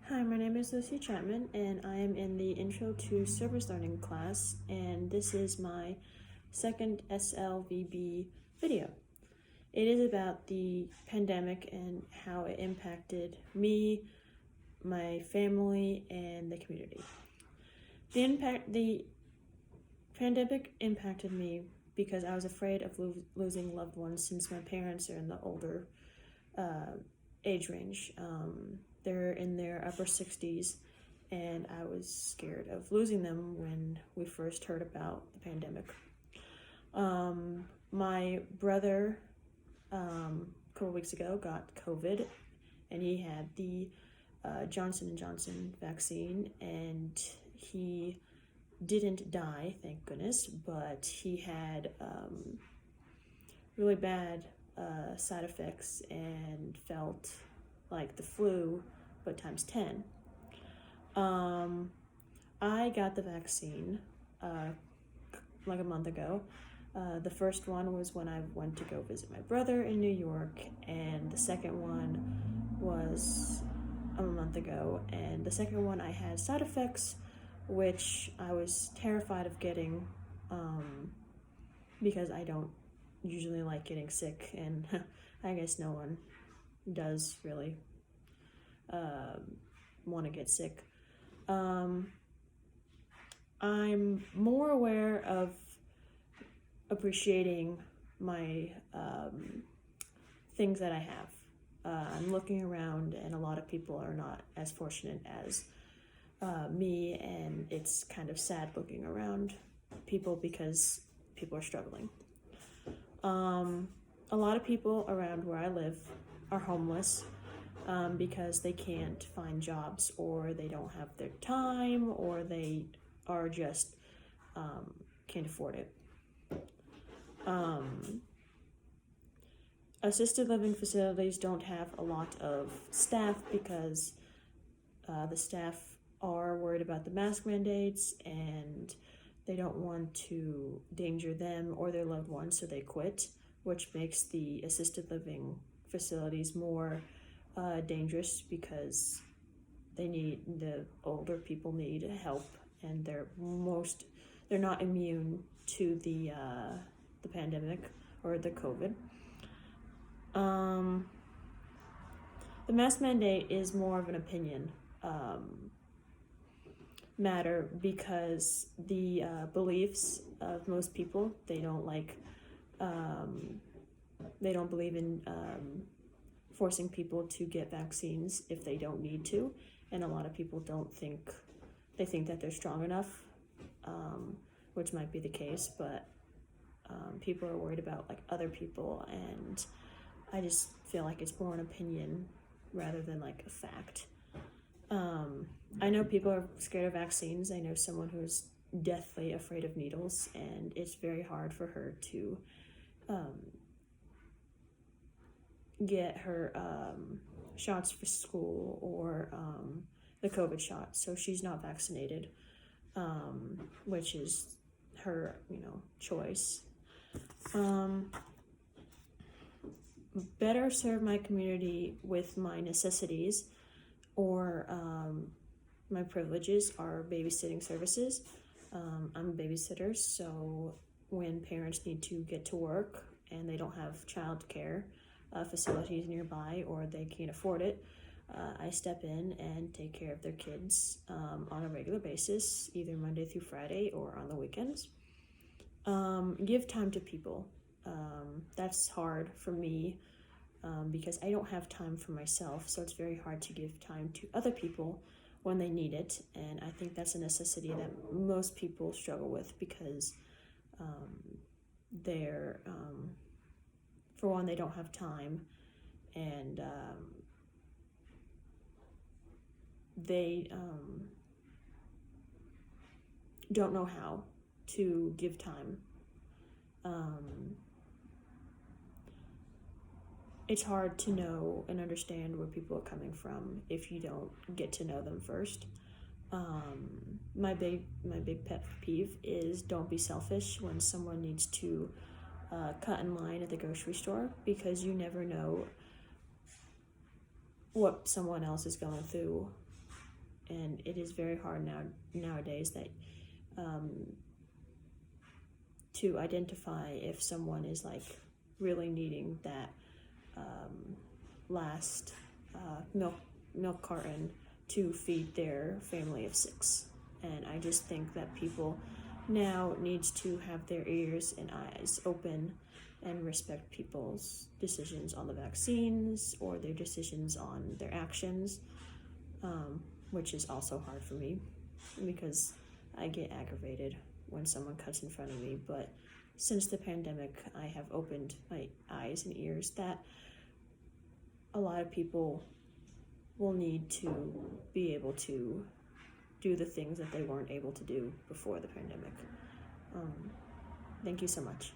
Hi, my name is Lucy Chapman, and I am in the Intro to Service Learning class, and this is my second SLVB video. It is about the pandemic and how it impacted me, my family, and the community. The pandemic impacted me because I was afraid of losing loved ones since my parents are in the older age range. They're in their upper 60s, and I was scared of losing them when we first heard about the pandemic. My brother, a couple weeks ago, got COVID, and he had the Johnson & Johnson vaccine, and he didn't die, thank goodness, but he had really bad side effects and felt like the flu, but times 10. I got the vaccine like a month ago. The first one was when I went to go visit my brother in New York, and the second one was a month ago, and the second one I had side effects, which I was terrified of getting because I don't usually like getting sick, and I guess no one does really want to get sick. I'm more aware of appreciating my things that I have. I'm looking around, and a lot of people are not as fortunate as me, and it's kind of sad looking around people because people are struggling. A lot of people around where I live are homeless because they can't find jobs, or they don't have their time, or they are just can't afford it. Assisted living facilities don't have a lot of staff because the staff are worried about the mask mandates, and they don't want to danger them or their loved ones, so they quit, which makes the assisted living facilities more dangerous because the older people need help, and they're not immune to the pandemic or the COVID. The mask mandate is more of an opinion matter because the beliefs of most people, they don't believe in forcing people to get vaccines if they don't need to, and a lot of people think that they're strong enough, which might be the case, but people are worried about like other people, and I just feel like it's more an opinion rather than like a fact. I know people are scared of vaccines. I know someone who's deathly afraid of needles, and it's very hard for her to get her shots for school or the COVID shot, so she's not vaccinated, which is her choice. Better serve my community with my necessities or my privileges are babysitting services. I'm a babysitter, so when parents need to get to work and they don't have childcare facilities nearby, or they can't afford it, I step in and take care of their kids on a regular basis, either Monday through Friday or on the weekends. Give time to people. That's hard for me because I don't have time for myself, so it's very hard to give time to other people when they need it, and I think that's a necessity that most people struggle with because they're for one, they don't have time, and they don't know how to give time. It's hard to know and understand where people are coming from if you don't get to know them first. My big pet peeve is don't be selfish when someone needs to cut in line at the grocery store, because you never know what someone else is going through and it is very hard nowadays that to identify if someone is like really needing that last milk carton to feed their family of 6. And I just think that people now needs to have their ears and eyes open and respect people's decisions on the vaccines or their decisions on their actions, which is also hard for me because I get aggravated when someone cuts in front of me. But since the pandemic, I have opened my eyes and ears that a lot of people will need to be able to do the things that they weren't able to do before the pandemic. Thank you so much.